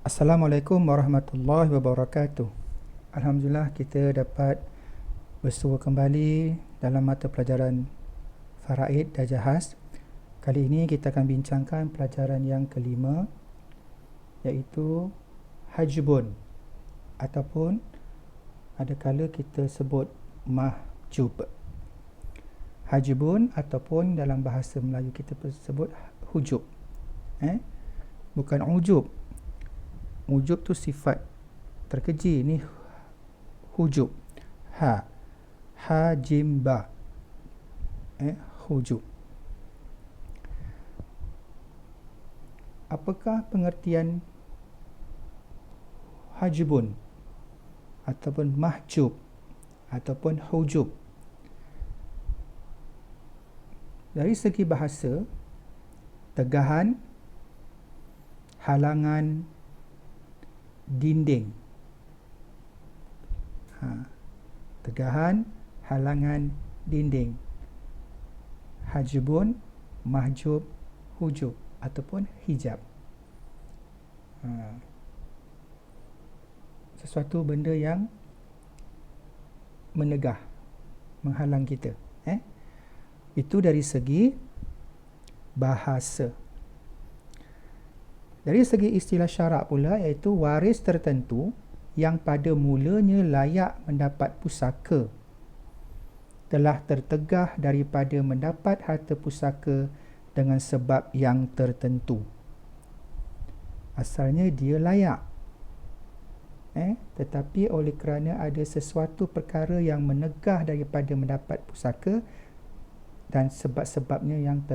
Assalamualaikum warahmatullahi wabarakatuh. Alhamdulillah kita dapat bersua kembali dalam mata pelajaran Faraid Darjah Khas. Kali ini kita akan bincangkan pelajaran yang kelima, iaitu hajbun, ataupun ada kala kita sebut mahjub. Hajbun ataupun dalam bahasa Melayu kita sebut hujub. Bukan ujub. Ujub tu sifat terkeji, ni hujub. Ha jim ba. Hujub. Apakah pengertian hajbun ataupun mahjub ataupun hujub? Dari segi bahasa, tegahan, halangan, dinding. Tegahan, halangan, dinding. Hajbun, mahjub, hujub ataupun hijab. Sesuatu benda yang menegah, menghalang kita. Itu dari segi bahasa. Dari segi istilah syarak pula, iaitu waris tertentu yang pada mulanya layak mendapat pusaka telah tertegah daripada mendapat harta pusaka dengan sebab yang tertentu. Asalnya dia layak, tetapi oleh kerana ada sesuatu perkara yang menegah daripada mendapat pusaka dan sebab-sebabnya yang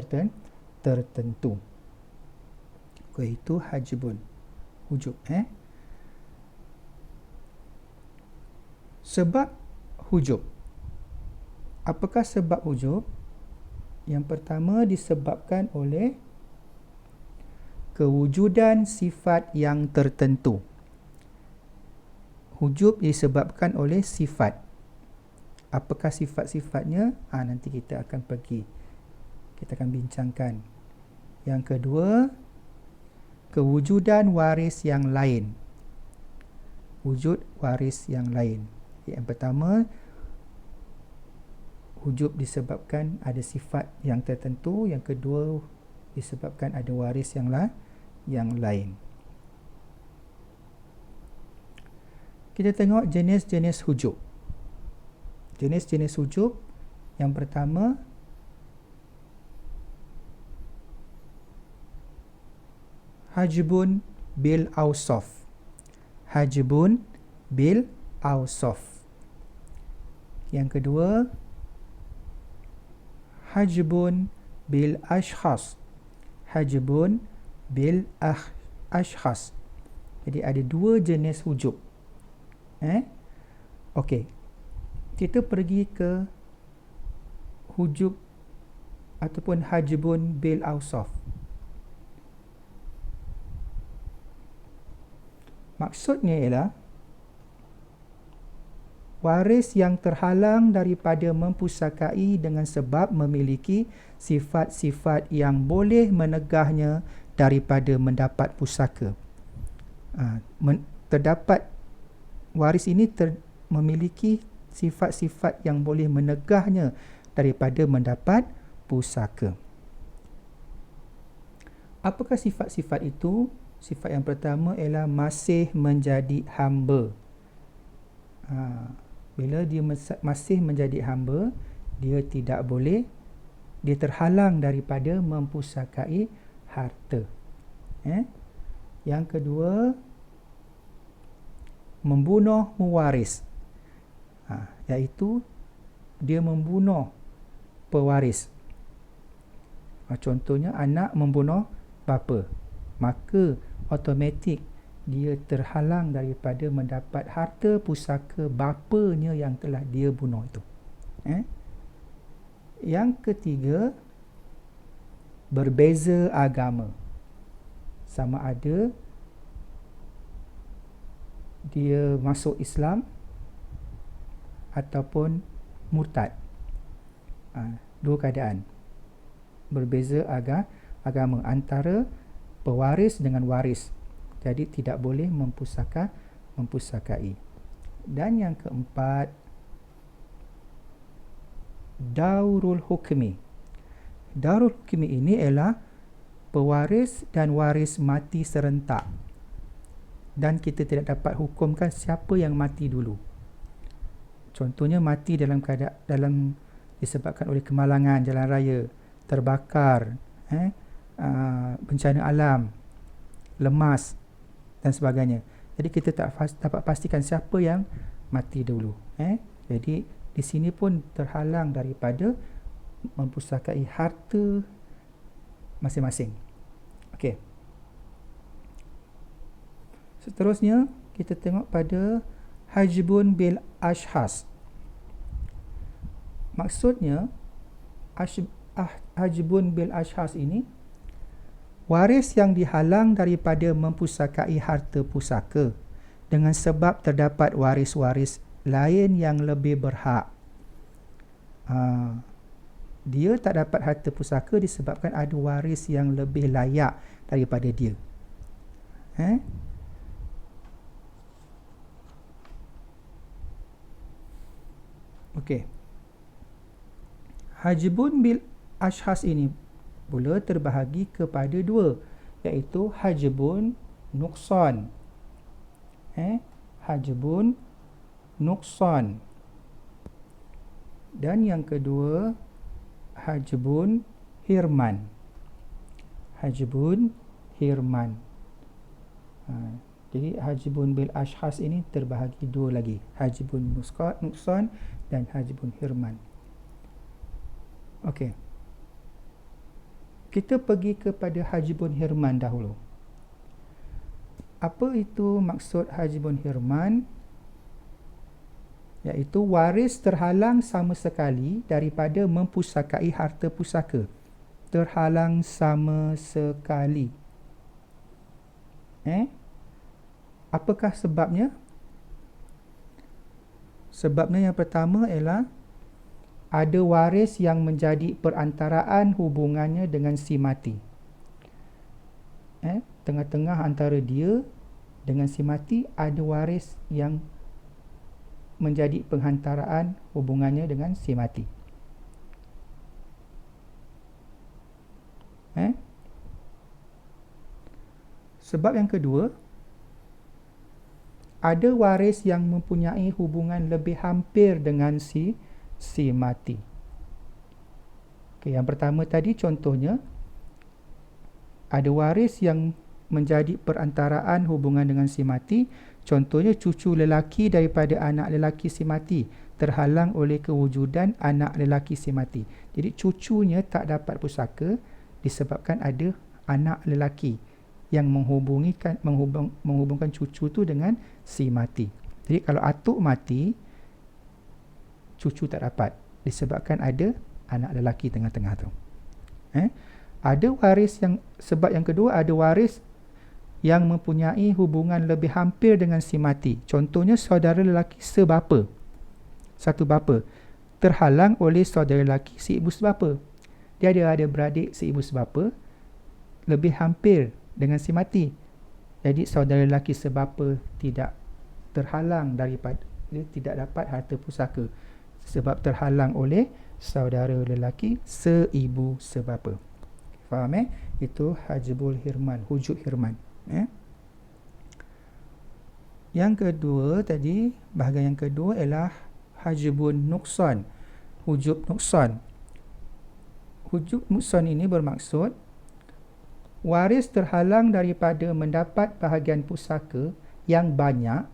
tertentu. Itu hajbun, hujub. Sebab hujub. Apakah sebab hujub? Yang pertama disebabkan oleh kewujudan sifat yang tertentu. Hujub disebabkan oleh sifat. Apakah sifat-sifatnya? Nanti kita akan bincangkan. Yang kedua, kewujudan waris yang lain. Wujud waris yang lain. Yang pertama, hujub disebabkan ada sifat yang tertentu. Yang kedua, disebabkan ada waris yang lain. Kita tengok jenis-jenis hujub. Jenis-jenis hujub. Yang pertama, hajbun bil awsaf. Hajbun bil awsaf. Yang kedua, hajbun bil ashkhas. Hajbun bil ashkhas. Jadi ada dua jenis hujub. Okey. Kita pergi ke hujub ataupun hajbun bil awsaf. Maksudnya ialah waris yang terhalang daripada mempusakai dengan sebab memiliki sifat-sifat yang boleh menegahnya daripada mendapat pusaka. Terdapat waris ini memiliki sifat-sifat yang boleh menegahnya daripada mendapat pusaka. Apakah sifat-sifat itu? Sifat yang pertama ialah masih menjadi hamba. Bila dia masih menjadi hamba, dia terhalang daripada mempusakai harta. Yang kedua, membunuh mewaris. Iaitu dia membunuh pewaris. Contohnya anak membunuh bapa, maka automatik dia terhalang daripada mendapat harta pusaka bapanya yang telah dia bunuh itu. Yang ketiga, berbeza agama. Sama ada dia masuk Islam ataupun murtad. Dua keadaan. Berbeza agama antara pewaris dengan waris. Jadi tidak boleh mempusakai. Dan yang keempat, daurul hukmi. Daurul hukmi ini ialah pewaris dan waris mati serentak. Dan kita tidak dapat hukumkan siapa yang mati dulu. Contohnya mati dalam disebabkan oleh kemalangan jalan raya, terbakar, bencana alam, lemas dan sebagainya. Jadi kita tak dapat pastikan siapa yang mati dulu. Jadi di sini pun terhalang daripada mempusakai harta masing-masing. Okey. Seterusnya kita tengok pada hajbun bil ashhas. Maksudnya hajbun bil ashhas ini, waris yang dihalang daripada mempusakai harta pusaka dengan sebab terdapat waris-waris lain yang lebih berhak. Dia tak dapat harta pusaka disebabkan ada waris yang lebih layak daripada dia. Okey. Hajbun bil ashhas ini pula terbahagi kepada dua, iaitu hajbun nuqsan. Hajbun nuqsan. Dan yang kedua, hajbun hirman. Hajbun hirman. Jadi hajbun bil ashhas ini terbahagi dua lagi, hajbun nuqsan dan hajbun hirman. Okey. Kita pergi kepada hajbun hirman dahulu. Apa itu maksud hajbun hirman? Iaitu waris terhalang sama sekali daripada mempusakai harta pusaka. Terhalang sama sekali. Apakah sebabnya? Sebabnya yang pertama ialah ada waris yang menjadi perantaraan hubungannya dengan si mati. Tengah-tengah antara dia dengan si mati ada waris yang menjadi penghantaraan hubungannya dengan si mati. Sebab yang kedua, ada waris yang mempunyai hubungan lebih hampir dengan si mati. Yang pertama tadi contohnya, ada waris yang menjadi perantaraan hubungan dengan si mati. Contohnya cucu lelaki daripada anak lelaki si mati terhalang oleh kewujudan anak lelaki si mati. Jadi cucunya tak dapat pusaka disebabkan ada anak lelaki yang menghubungkan cucu tu dengan si mati. Jadi kalau atuk mati, cucu tak dapat disebabkan ada anak lelaki tengah-tengah tu. Ada waris yang, sebab yang kedua, ada waris yang mempunyai hubungan lebih hampir dengan si mati. Contohnya saudara lelaki sebapa, satu bapa, terhalang oleh saudara lelaki si ibu sebapa. Dia ada beradik si ibu sebapa lebih hampir dengan si mati. Jadi saudara lelaki sebapa tidak terhalang daripada, dia tidak dapat harta pusaka sebab terhalang oleh saudara lelaki seibu sebapa. Faham? Itu hajbul hirman, hujub hirman. Yang kedua tadi, bahagian yang kedua ialah hajbun nuqsan, hujub nuqsan. Hujub nuqsan ini bermaksud waris terhalang daripada mendapat bahagian pusaka yang banyak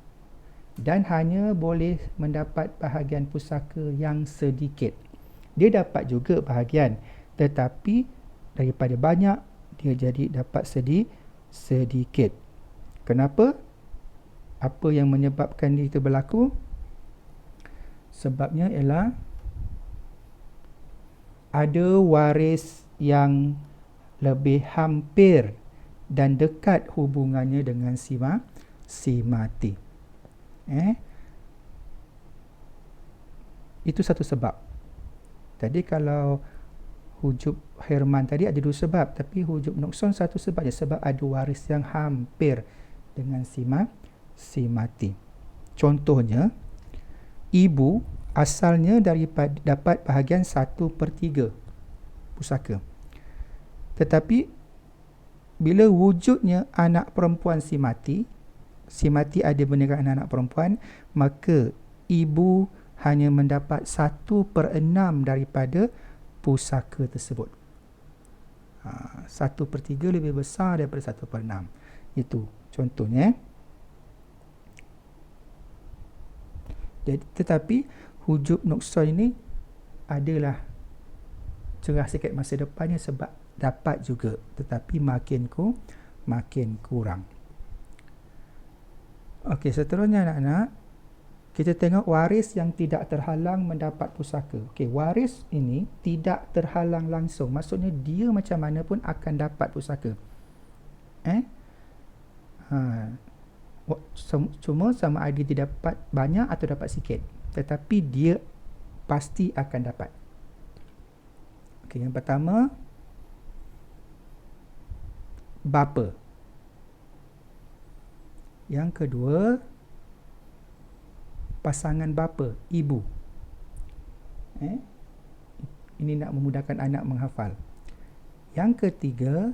dan hanya boleh mendapat bahagian pusaka yang sedikit. Dia dapat juga bahagian, tetapi daripada banyak dia jadi dapat sedikit. Kenapa? Apa yang menyebabkan itu berlaku? Sebabnya ialah ada waris yang lebih hampir dan dekat hubungannya dengan si mati. Itu satu sebab. Tadi kalau hujub hirman tadi ada dua sebab, tapi hujub nuqsan satu sebab je, sebab ada waris yang hampir dengan si mati. Contohnya, ibu asalnya daripada dapat bahagian 1/3 pusaka. Tetapi bila wujudnya anak perempuan si mati ada meninggalkan anak perempuan, maka ibu hanya mendapat 1/6 daripada pusaka tersebut. 1/3 lebih besar daripada 1/6. Itu contohnya. Jadi, tetapi hujub nuksan ini adalah cerah sikit masa depannya sebab dapat juga, tetapi makin kurang. Okey, seterusnya anak-anak, kita tengok waris yang tidak terhalang mendapat pusaka. Okey, waris ini tidak terhalang langsung. Maksudnya dia macam mana pun akan dapat pusaka. Cuma sama ada dia dapat banyak atau dapat sikit. Tetapi dia pasti akan dapat. Okey, yang pertama, bapa. Yang kedua, pasangan bapa, ibu. Ini nak memudahkan anak menghafal. Yang ketiga,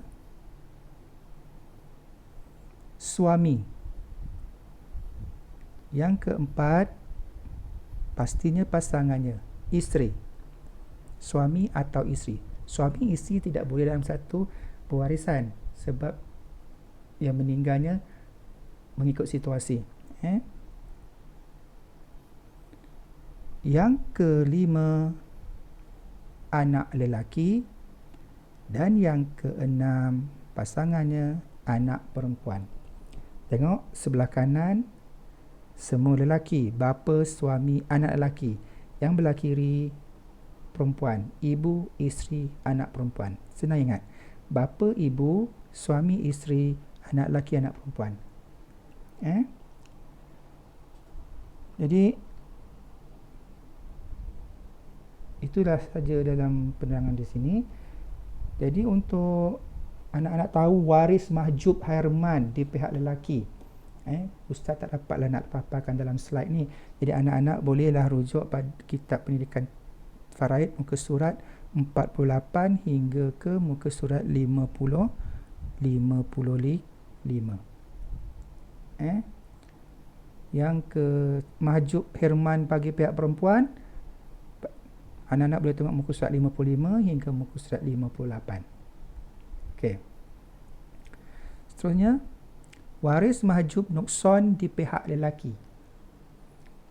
suami. Yang keempat, pastinya pasangannya, isteri. Suami atau isteri. Suami isteri tidak boleh dalam satu pewarisan sebab yang meninggalnya mengikut situasi. Yang kelima, anak lelaki. Dan yang keenam, pasangannya anak perempuan. Tengok sebelah kanan, semua lelaki, bapa, suami, anak lelaki. Yang belah kiri, perempuan, ibu, isteri, anak perempuan. Senang ingat, bapa, ibu, suami, isteri, anak lelaki, anak perempuan. Jadi itulah saja dalam penerangan di sini. Jadi untuk anak-anak tahu waris mahjub Herman di pihak lelaki, Ustaz tak dapatlah nak paparkan dalam slide ni. Jadi anak-anak bolehlah rujuk pada kitab pendidikan faraid muka surat 48 hingga ke muka surat 55. Yang ke mahjub Herman bagi pihak perempuan, anak-anak boleh tengok muka surat 55 hingga muka surat 58. Okey. Seterusnya, waris mahjub nuksan di pihak lelaki.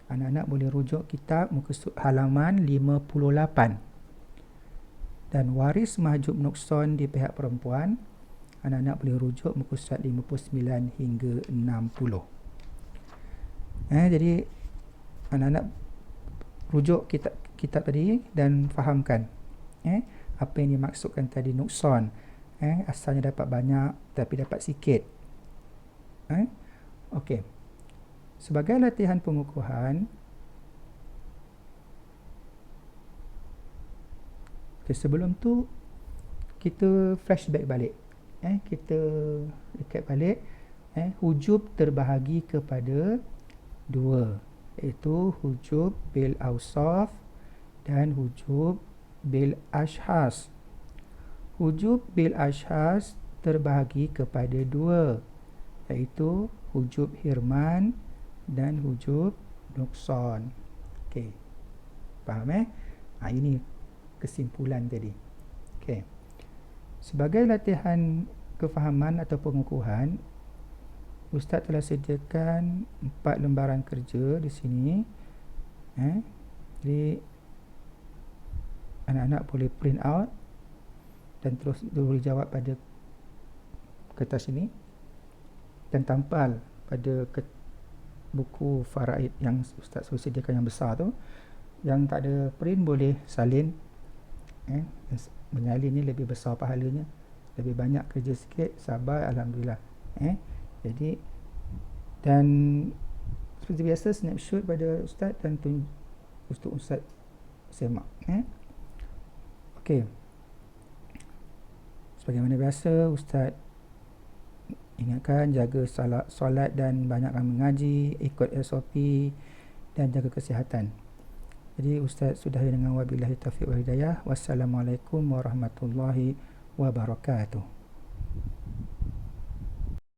Anak-anak boleh rujuk kitab muka halaman 58. Dan waris mahjub nuksan di pihak perempuan, anak-anak boleh rujuk muka surat 59 hingga 60. Jadi anak-anak rujuk kitab tadi dan fahamkan apa yang dimaksudkan tadi nuksan. Asalnya dapat banyak tapi dapat sikit. Okey. Sebagai latihan pengukuhan, sebelum tu kita flashback balik. Kita recap balik. Hujub terbahagi kepada dua, iaitu hujub bil awsaf dan hujub bil ashas. Hujub bil ashas terbahagi kepada dua, iaitu hujub hirman dan hujub nuksan. Okey. Faham ini kesimpulan tadi. Okey. Sebagai latihan kefahaman atau pengukuhan, Ustaz telah sediakan 4 lembaran kerja di sini. Jadi anak-anak boleh print out dan terus boleh jawab pada kertas ini dan tampal pada buku faraid yang Ustaz suruh sediakan yang besar tu. Yang tak ada print boleh salin. Menyalin ni lebih besar pahalanya, lebih banyak kerja sikit, sabar, alhamdulillah. Jadi, dan seperti biasa snapshot pada Ustaz dan untuk Ustaz semak. Okey. Sebagaimana biasa, Ustaz Ingatkan, jaga solat dan banyakkan mengaji, ikut SOP dan jaga kesihatan. Jadi Ustaz sudahi dengan wabillahi taufiq wal hidayah. Wassalamualaikum warahmatullahi wabarakatuh.